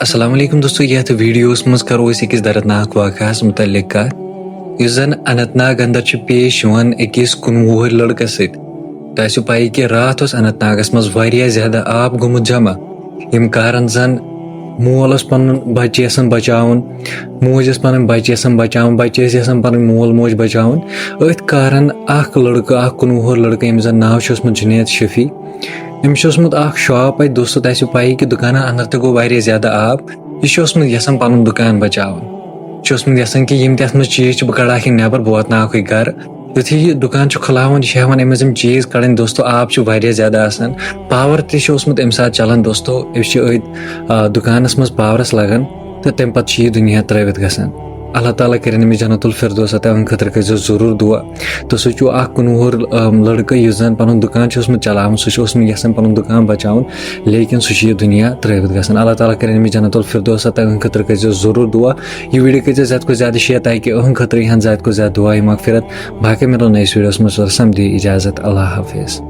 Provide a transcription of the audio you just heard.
अस्सलाम वालेकुम दोस्तों, यह वीडियोस मज करो अकिस दर्दनाक वाक़यास मुतल्लिक कत युस जन अनंतनाग अंदर पेश यवान अकिस 19 लड़कस सत। तो पाई कि रात अनंतनागस मज वारिया ज्यादा आब गोमुत जमा यम कारण जन मोल पन बच्चे यसान बचावन, मोज पन बच्चे यसान बचावन, बच्चे यसान पन मोल मोज बचावन। अथ कारण अख लड़का अख 19 लड़का यम जन नाव जुनेद शफी अमिस शॉप अत दोस्तों तह पाई कि दुकान अंदर तो गो वारिया ज्यादा आब। यह यसान पन दुकान बचावन यसान कि यम तथ चीज बह कड़ा नबर बह वातनाक गर। युथी यह दुकान खुलावन यह हेवान अमि चीज कड़न दोस्तों आब वारिया ज्यादा आसान। पावर तम सात चलान दोस्तों दुकानस मज पावरस लगन तो तम पे यह दुनिया त्रवित गसान। अल्लाह ताला करें अमिस जन्नतुल फिरदौस अता खतर कर जरूर दुआ। तो सह 19 लड़का इस जन पन दुकान चलावन सह यसान पन दुकान बचावन लेकिन सह यह दुनिया त्रवित गसान। अल्लाह ताला करें अमिस जन्नतुल फिरदौस अता खतर कर जरूर दुआ। यह वीडियो कर ज्यादा को ज्यादा शेयर ताकि खतर यहाँ ज्यादा को ज्यादा दुआ मगफिरत। बाकी मिलो नई वीडियोस में दी इजाजत। अल्लाह हाफिज।